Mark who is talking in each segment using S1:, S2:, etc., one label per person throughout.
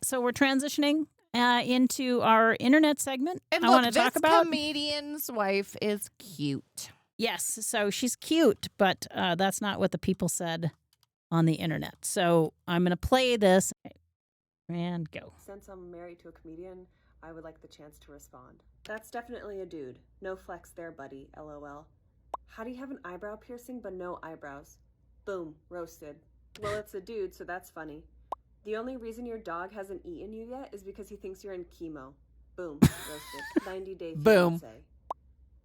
S1: So we're transitioning into our internet segment.
S2: And
S1: I
S2: look,
S1: want to talk about
S2: comedian's wife is cute.
S1: Yes, so she's cute, but that's not what the people said on the internet. So I'm going to play this and go.
S3: Since I'm married to a comedian, I would like the chance to respond. That's definitely a dude. No flex there, buddy. LOL. How do you have an eyebrow piercing but no eyebrows? Boom. Roasted. Well, it's a dude, so that's funny. The only reason your dog hasn't eaten you yet is because he thinks you're in chemo. Boom. Roasted. 90-day
S2: Boom.
S3: fiancé.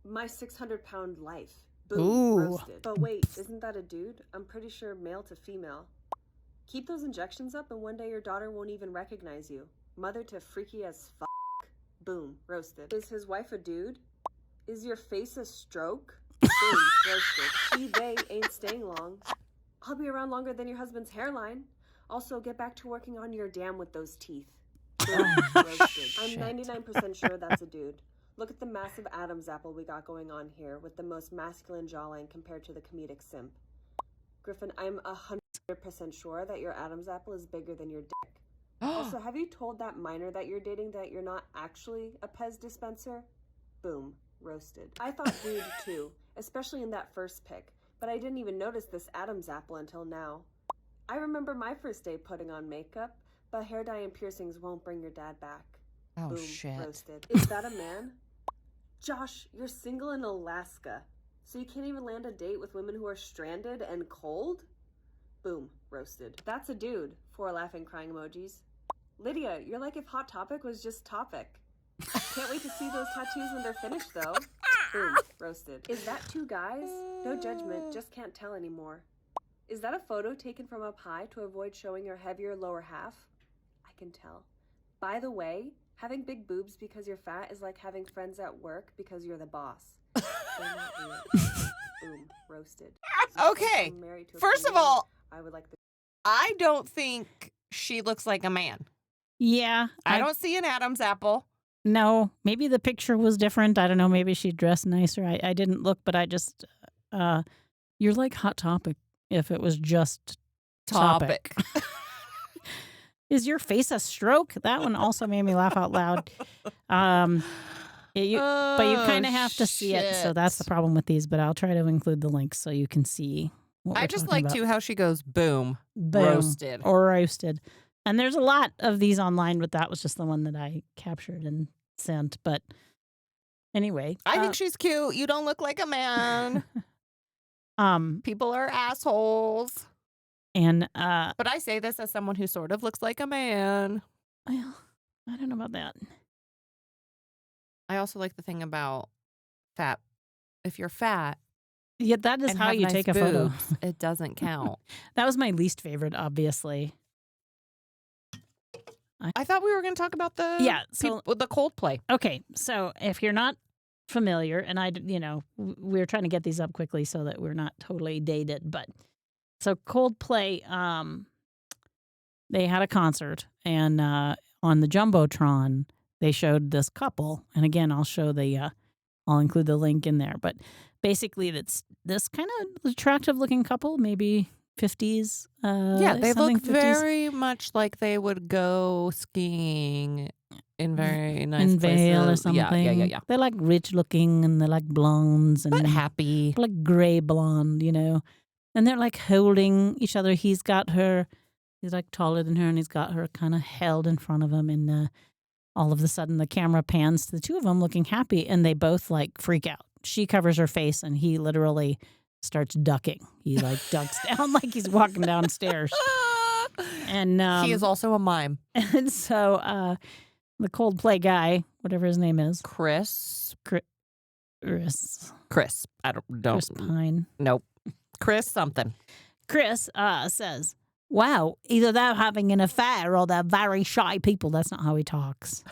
S3: My 600-pound life. Boom.
S1: Ooh.
S3: Roasted. But wait, isn't that a dude? I'm pretty sure male to female. Keep those injections up and one day your daughter won't even recognize you. Mother to freaky as fuck. Boom. Roasted. Is his wife a dude? Is your face a stroke? Boom. Roasted. They ain't staying long. I'll be around longer than your husband's hairline. Also, get back to working on your dam with those teeth. Boom. Roasted. I'm 99% sure that's a dude. Look at the massive Adam's apple we got going on here with the most masculine jawline compared to the comedic simp. Griffin, I'm 100% sure that your Adam's apple is bigger than your dick. Also, have you told that minor that you're dating that you're not actually a Pez dispenser? Boom. Roasted. I thought dude too, especially in that first pic, but I didn't even notice this Adam's apple until now. I remember my first day putting on makeup, but hair dye and piercings won't bring your dad back.
S2: Oh,
S3: Boom.
S2: shit.
S3: Roasted. Is that a man? Josh, you're single in Alaska, so you can't even land a date with women who are stranded and cold? Boom. Roasted. That's a dude. 4 laughing crying emojis. Lydia, you're like if Hot Topic was just Topic. Can't wait to see those tattoos when they're finished, though. Boom. Roasted. Is that 2 guys? No judgment, just can't tell anymore. Is that a photo taken from up high to avoid showing your heavier lower half? I can tell. By the way, having big boobs because you're fat is like having friends at work because you're the boss. They're not real. Boom. Roasted. So
S2: Okay.
S3: I'm married to a
S2: First of
S3: comedian,
S2: all,
S3: I would like the
S2: I don't think she looks like a man.
S1: Yeah.
S2: I don't see an Adam's apple.
S1: No, maybe the picture was different. I don't know. Maybe she dressed nicer. I didn't look, but I just, you're like Hot Topic if it was just Topic. Is your face a stroke? That one also made me laugh out loud. But you kind of have to see it. So that's the problem with these, but I'll try to include the links so you can see what
S2: I
S1: we're
S2: just
S1: talking
S2: like,
S1: about.
S2: too, how she goes, boom,
S1: Boom.
S2: roasted.
S1: Or roasted. And there's a lot of these online, but that was just the one that I captured and sent. But anyway.
S2: I think she's cute. You don't look like a man. People are assholes.
S1: And
S2: But I say this as someone who sort of looks like a man.
S1: well, I don't know about that.
S2: I also like the thing about fat. If you're fat,
S1: Yeah, that is
S2: and
S1: how
S2: have
S1: you
S2: nice
S1: take a photo.
S2: boobs, it doesn't count.
S1: That was my least favorite, obviously.
S2: I thought we were going to talk about the the Coldplay.
S1: Okay, so if you're not familiar, and we're trying to get these up quickly so that we're not totally dated, but so Coldplay, they had a concert, and on the Jumbotron, they showed this couple, and again, I'll include the link in there, but basically, it's this kind of attractive-looking couple, maybe 50s.
S2: Yeah, they look
S1: 50s.
S2: very much like they would go skiing in very nice
S1: in
S2: places.
S1: Vail or something.
S2: Yeah.
S1: They're like rich looking and they're like blondes and
S2: But happy.
S1: like gray blonde, and they're like holding each other. He's like taller than her, and he's got her kind of held in front of him. And all of a sudden, the camera pans to the two of them looking happy, and they both like freak out. She covers her face, and he literally starts ducking. He like ducks down like he's walking downstairs. And
S2: he is also a mime.
S1: And so the Coldplay guy, whatever his name is,
S2: Chris. I don't.
S1: Chris Pine.
S2: Nope. Chris something.
S1: Chris says, "Wow, either they're having an affair or they're very shy people." That's not how he talks,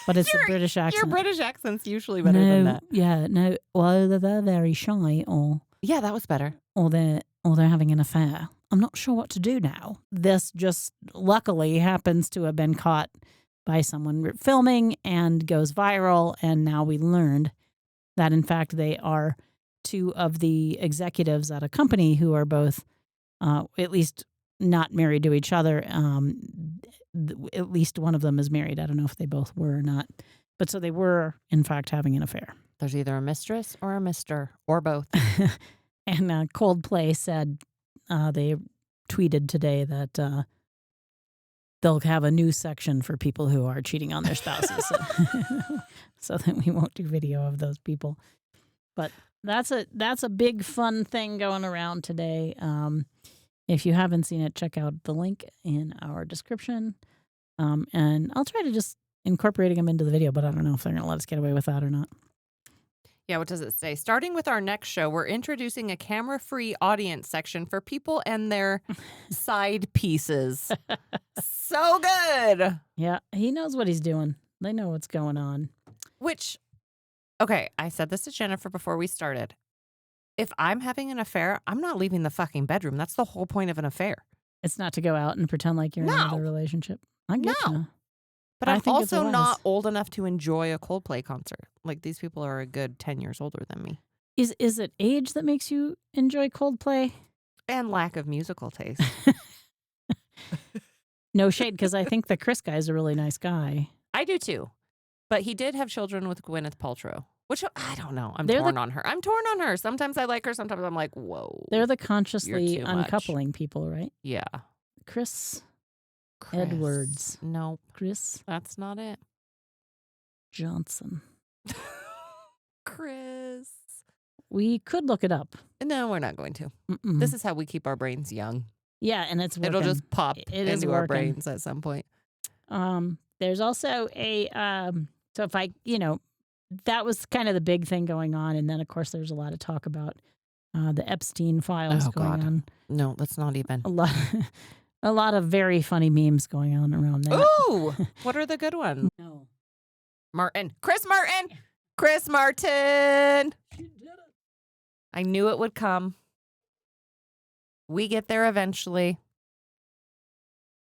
S1: but it's a British accent.
S2: Your British accent's usually better than that.
S1: Yeah, no. Well, either they're very shy or
S2: Yeah, that was better.
S1: or they're having an affair. I'm not sure what to do now. This just luckily happens to have been caught by someone filming and goes viral. And now we learned that, in fact, they are two of the executives at a company who are both, at least not married to each other. At least one of them is married. I don't know if they both were or not. But so they were, in fact, having an affair.
S2: There's either a mistress or a mister or both.
S1: And Coldplay said, they tweeted today that they'll have a new section for people who are cheating on their spouses. So that we won't do video of those people. But that's a big fun thing going around today. If you haven't seen it, check out the link in our description. And I'll try to just incorporating them into the video, but I don't know if they're going to let us get away with that or not.
S2: Yeah, what does it say? Starting with our next show, we're introducing a camera-free audience section for people and their side pieces. So good.
S1: Yeah, he knows what he's doing. They know what's going on.
S2: Which, okay, I said this to Jennifer before we started. If I'm having an affair, I'm not leaving the fucking bedroom. That's the whole point of an affair.
S1: It's not to go out and pretend like you're in another relationship. I get you.
S2: But I'm also not old enough to enjoy a Coldplay concert. Like, these people are a good 10 years older than me.
S1: Is it age that makes you enjoy Coldplay?
S2: And lack of musical taste.
S1: No shade, because I think the Chris guy is a really nice guy.
S2: I do too. But he did have children with Gwyneth Paltrow. Which, I don't know. I'm torn on her. Sometimes I like her. Sometimes I'm like, whoa.
S1: They're the consciously uncoupling people, right?
S2: Yeah.
S1: Chris Edwards.
S2: No.
S1: Chris.
S2: That's not it.
S1: Johnson.
S2: Chris.
S1: We could look it up.
S2: No, we're not going to.
S1: Mm-mm.
S2: This is how we keep our brains young.
S1: Yeah, and it's working.
S2: It'll just pop into our
S1: working.
S2: brains at some point.
S1: There's also a, so if that was kind of the big thing going on. And then, of course, there's a lot of talk about the Epstein files going on.
S2: No, that's not even.
S1: A lot of very funny memes going on around that.
S2: Ooh, what are the good ones?
S1: No.
S2: Chris Martin.
S1: She did it.
S2: I knew it would come. We get there eventually.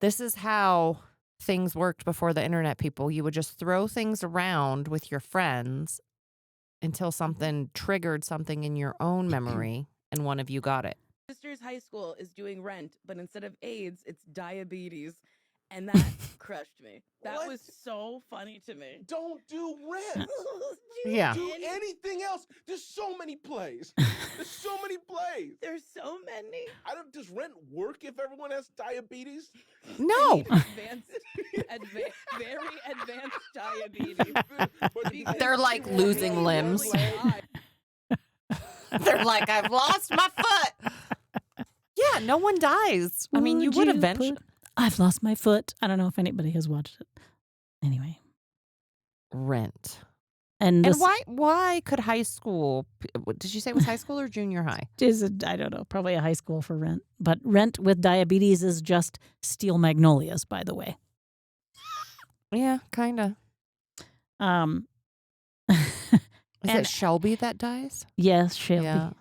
S2: This is how things worked before the internet, people. You would just throw things around with your friends until something triggered something in your own memory and one of you got it.
S4: Sister's high school is doing Rent, but instead of AIDS, it's diabetes. And that crushed me. That was so funny to me.
S5: Don't do Rent.
S2: Yeah.
S5: Do anything else. There's so many plays. There's
S4: There's so many.
S5: Does Rent work if everyone has diabetes?
S2: No.
S4: Very advanced diabetes.
S2: They're like losing limbs. They're like, I've lost my foot. Yeah, no one dies. I mean, you would eventually.
S1: I've lost my foot. I don't know if anybody has watched it. Anyway.
S2: Rent.
S1: And
S2: why could high school, did you say it was high school or junior high?
S1: I don't know, probably a high school for Rent. But Rent with diabetes is just Steel Magnolias, by the way.
S2: Yeah, kind of. Is it Shelby that dies?
S1: Yes, Shelby.
S2: Yeah.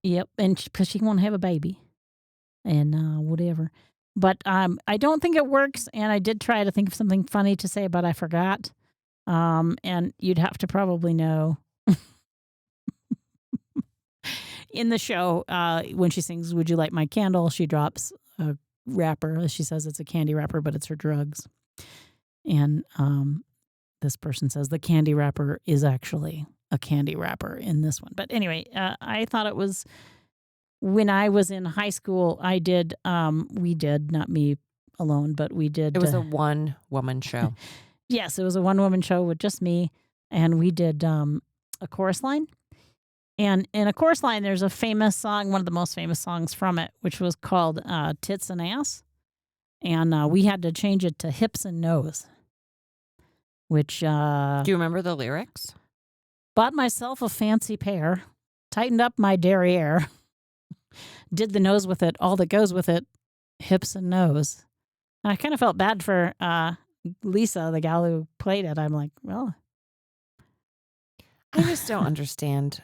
S1: Yep, and because she won't have a baby. And whatever. But I don't think it works, and I did try to think of something funny to say, but I forgot. And you'd have to probably know. In the show, when she sings "Would You Light My Candle," she drops a wrapper. She says it's a candy wrapper, but it's her drugs. And this person says the candy wrapper is actually a candy wrapper in this one. But anyway, I thought it was... When I was in high school, we did, not me alone, but we did.
S2: It was a one-woman show.
S1: Yes, it was a one-woman show with just me, and we did a chorus line. And in a chorus line, there's a famous song, one of the most famous songs from it, which was called Tits and Ass. And we had to change it to Hips and Nose, which... Do
S2: you remember the lyrics?
S1: Bought myself a fancy pair, tightened up my derriere, did the nose with it, all that goes with it, hips and nose. And I kind of felt bad for Lisa, the gal who played it. I'm like, well.
S2: I just don't understand.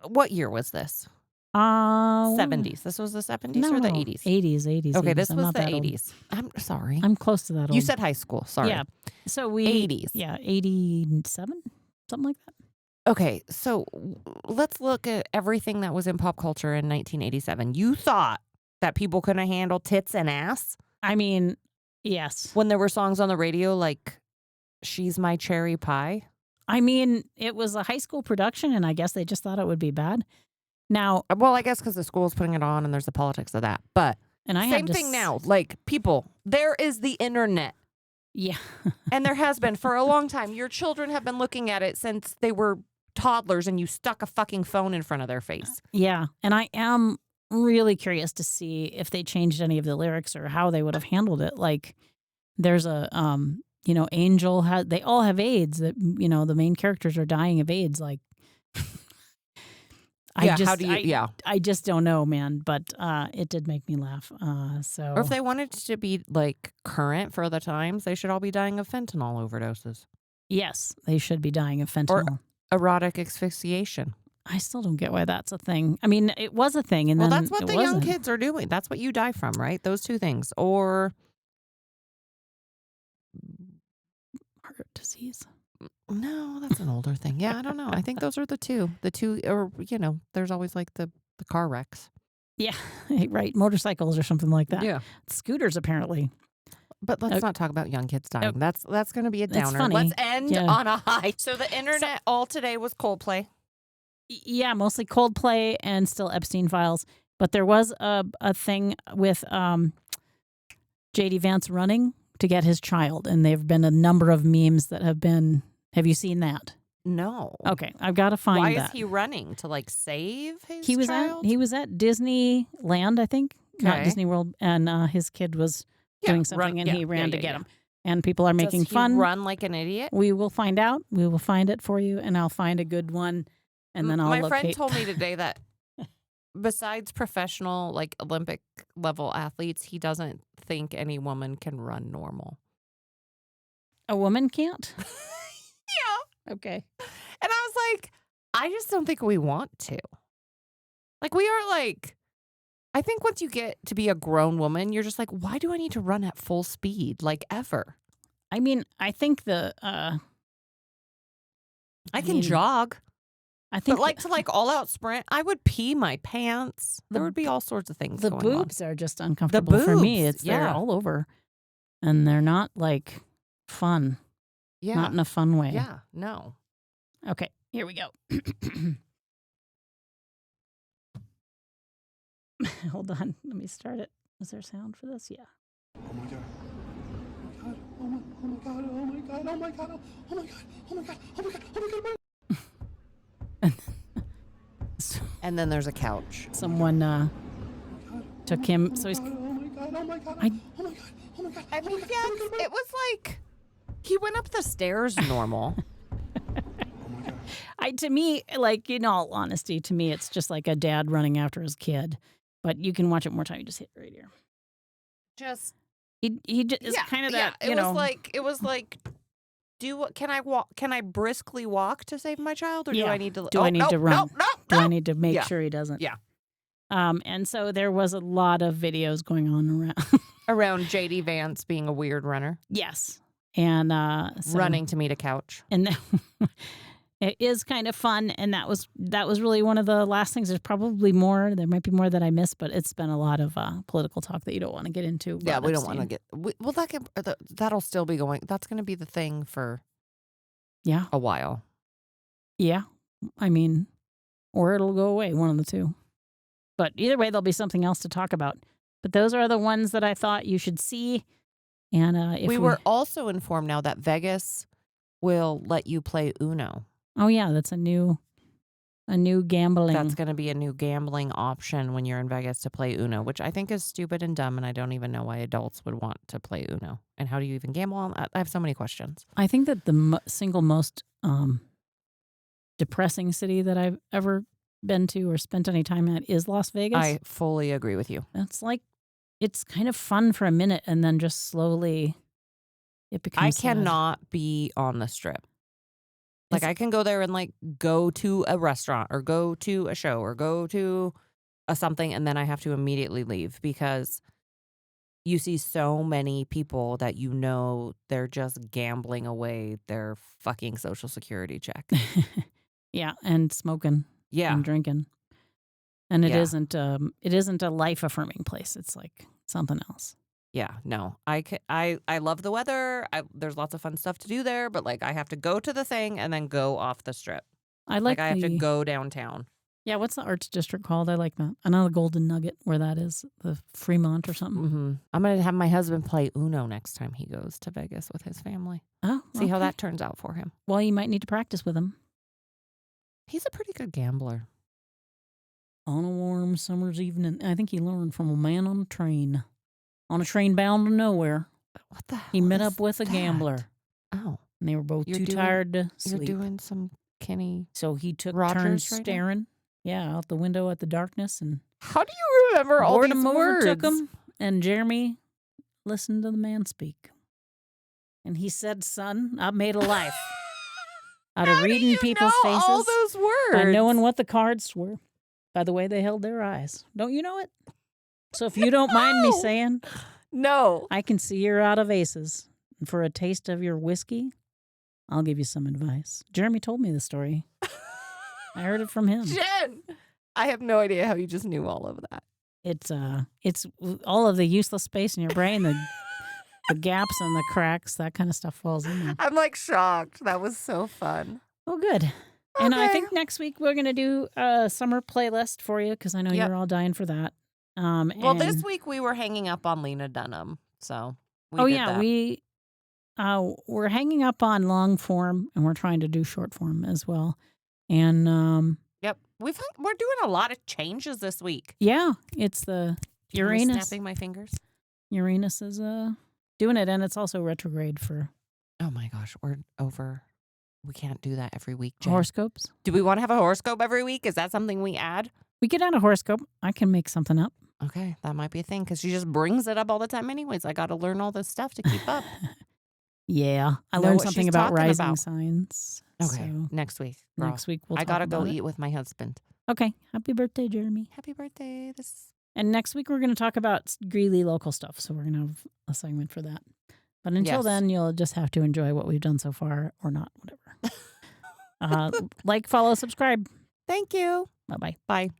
S2: What year was this? 70s. This was the 70s or the 80s?
S1: 80s.
S2: Okay, this was the
S1: 80s.
S2: I'm sorry.
S1: I'm close to that old.
S2: You said high school. Sorry.
S1: Yeah. So
S2: 80s.
S1: Yeah, 87, something like that.
S2: Okay, so let's look at everything that was in pop culture in 1987. You thought that people couldn't handle tits and ass.
S1: I mean, yes.
S2: When there were songs on the radio like "She's My Cherry Pie."
S1: I mean, it was a high school production, and I guess they just thought it would be bad. Now,
S2: Well, I guess because the school's putting it on and there's the politics of that. But
S1: and I
S2: same
S1: have to
S2: thing now. Like, people, there is the internet.
S1: Yeah.
S2: And there has been for a long time. Your children have been looking at it since they were toddlers and you stuck a fucking phone in front of their face.
S1: Yeah. And I am really curious to see if they changed any of the lyrics or how they would have handled it. Like, there's a, Angel they all have AIDS. That the main characters are dying of AIDS. Like, I just don't know, man. But it did make me laugh. So,
S2: Or if they wanted to be like current for the times, they should all be dying of fentanyl overdoses.
S1: Yes, they should be dying of fentanyl.
S2: Or erotic asphyxiation.
S1: I still don't get why that's a thing. I mean, it was a thing, and
S2: Well,
S1: then
S2: that's what
S1: it
S2: the
S1: wasn't.
S2: young kids are doing. That's what you die from, right? Those two things. Or
S1: Heart disease.
S2: no, that's an older thing. Yeah, I don't know. I think those are the two. The two, or there's always like the car wrecks.
S1: Yeah, right. Motorcycles or something like that.
S2: Yeah.
S1: Scooters, apparently.
S2: But let's not talk about young kids dying. That's going to be a
S1: It's
S2: downer.
S1: funny.
S2: Let's end
S1: Yeah.
S2: on a high. So the internet all today was Coldplay.
S1: Yeah, mostly Coldplay and still Epstein files. But there was a thing with J.D. Vance running to get his child, and there have been a number of memes that have been. Have you seen that?
S2: No.
S1: Okay, I've got to find
S2: Why
S1: that.
S2: is he running? To like save his
S1: He was
S2: child?
S1: at Disneyland, I think, not
S2: Okay.
S1: Disney World, and his kid was doing something, and he ran to get him. And people are making
S2: Does he
S1: fun.
S2: run like an idiot?
S1: We will find out. We will find it for you, and I'll find a good one, and then I'll
S2: My
S1: locate.
S2: friend told me today that besides professional, like Olympic level athletes, he doesn't think any woman can run normal.
S1: A woman can't?
S2: Yeah.
S1: Okay.
S2: And I was like, I just don't think we want to. Like, we are like, I think once you get to be a grown woman, you're just like, why do I need to run at full speed? Like, ever?
S1: I mean, I think
S2: I can jog.
S1: I think
S2: But like to like all out sprint, I would pee my pants. There would be all sorts of things
S1: the
S2: going on.
S1: boobs are just uncomfortable for me.
S2: boobs,
S1: They're
S2: yeah.
S1: all over, and they're not like fun.
S2: Yeah.
S1: Not in a fun way.
S2: Yeah. No.
S1: Okay, here we go. Hold on, let me start it. Is there sound for this? Yeah.
S5: Oh my god. Oh my god. Oh my god. Oh my god. Oh my god. Oh my god. Oh my god. Oh my god. Oh my god.
S2: And then there's a couch.
S1: Someone took him. So he's.
S5: Oh my god. Oh my god.
S1: I-
S5: Oh my god. Oh my god.
S2: I mean, yes, it was like he went up the stairs normal.
S1: To me, like in all honesty, to me, it's just like a dad running after his kid. But you can watch it more time. You just hit it right here.
S2: Just
S1: He just is kind of that.
S2: It was like. Can I walk? Can I briskly walk to save my child, or do
S1: Yeah.
S2: I need to?
S1: Do I need to run?
S2: No,
S1: Do I need to make sure he doesn't?
S2: Yeah.
S1: And so there was a lot of videos going on around.
S2: Around JD Vance being a weird runner,
S1: Yes, and so,
S2: running to meet a couch.
S1: and it is kind of fun. And that was really one of the last things. There's probably more. There might be more that I missed, but it's been a lot of political talk that you don't want to get into.
S2: Yeah,
S1: about
S2: we don't want to
S1: Epstein.
S2: get. That'll still be going. That's going to be the thing for
S1: Yeah,
S2: a while.
S1: yeah. I mean, or it'll go away. One of the two. But either way, there'll be something else to talk about. But those are the ones that I thought you should see. And if
S2: we were also informed now that Vegas will let you play Uno.
S1: Oh yeah, that's a new gambling.
S2: That's going to be a new gambling option when you're in Vegas to play Uno, which I think is stupid and dumb, and I don't even know why adults would want to play Uno. And how do you even gamble on that? I have so many questions.
S1: I think that the single most depressing city that I've ever been to or spent any time at is Las Vegas.
S2: I fully agree with you.
S1: It's like it's kind of fun for a minute, and then just slowly it becomes.
S2: I
S1: sad.
S2: cannot be on the strip. Like, I can go there and like go to a restaurant or go to a show or go to a something, and then I have to immediately leave because you see so many people that they're just gambling away their fucking Social Security check.
S1: Yeah, and smoking
S2: Yeah.
S1: and drinking. And it
S2: Yeah.
S1: isn't a life affirming place. It's like something else.
S2: Yeah, no. I love the weather. There's lots of fun stuff to do there, but like I have to go to the thing and then go off the strip.
S1: I
S2: Like
S1: like
S2: I have to
S1: the
S2: go downtown.
S1: yeah. What's the arts district called? I like that. I know the Golden Nugget where that is, the Fremont or something.
S2: Mm-hmm. I'm gonna have my husband play Uno next time he goes to Vegas with his family.
S1: Oh,
S2: See how
S1: okay.
S2: that turns out for him.
S1: Well, you might need to practice with him.
S2: He's a pretty good gambler.
S1: On a warm summer's evening, I think he learned from a man on a train bound to nowhere.
S2: What the hell?
S1: He met
S2: is
S1: up with a
S2: that?
S1: gambler,
S2: Oh,
S1: and they were both
S2: You're
S1: too
S2: doing-
S1: tired to
S2: you're
S1: sleep.
S2: doing some Kenny.
S1: So he took
S2: Rogers
S1: turns
S2: right now?
S1: staring, out the window at the darkness, and
S2: How do you remember all
S1: boredom
S2: these words?
S1: overtook him. And Jeremy listened to the man speak, and he said, "Son, I've made a life out of
S2: How do
S1: reading
S2: you
S1: people's
S2: know
S1: faces
S2: all those words?
S1: by knowing what the cards were, by the way they held their eyes. Don't you know it? So if you don't mind me
S2: No.
S1: saying,
S2: No.
S1: I can see you're out of aces. And for a taste of your whiskey, I'll give you some advice." Jeremy told me the story. I heard it from him.
S2: Jen, I have no idea how you just knew all of that.
S1: It's all of the useless space in your brain, the gaps and the cracks, that kind of stuff falls in there.
S2: I'm like shocked. That was so fun.
S1: Oh, good. And I
S2: Okay.
S1: think next week we're going to do a summer playlist for you because I know
S2: Yep.
S1: you're all dying for that.
S2: Well, this
S1: and-
S2: week we were hanging up on Lena Dunham, so we
S1: oh
S2: did
S1: yeah,
S2: that.
S1: we're hanging up on long form and we're trying to do short form as well. And
S2: Yep, we're doing a lot of changes this week.
S1: yeah, it's the
S2: You hear me
S1: Uranus.
S2: snapping my fingers.
S1: Uranus is doing it, and it's also retrograde for
S2: Oh my gosh, we're over. We can't do that every week, Jen.
S1: horoscopes.
S2: Do we want to have a horoscope every week? Is that something we add?
S1: We could add a horoscope. I can make something up.
S2: Okay, that might be a thing because she just brings it up all the time anyways. I got to learn all this stuff to keep up.
S1: Yeah, I
S2: Know
S1: learned
S2: what
S1: something
S2: she's
S1: about
S2: talking
S1: rising
S2: about.
S1: signs.
S2: Okay,
S1: So
S2: next week. girl.
S1: next week we'll
S2: I
S1: talk
S2: got to go
S1: about it.
S2: eat with my husband.
S1: Okay, happy birthday, Jeremy.
S2: Happy birthday.
S1: And next week we're going to talk about Greeley local stuff. So we're going to have a segment for that. But until
S2: Yes.
S1: then, you'll just have to enjoy what we've done so far or not, whatever. Like, follow, subscribe.
S2: Thank you.
S1: Bye-bye.
S2: Bye.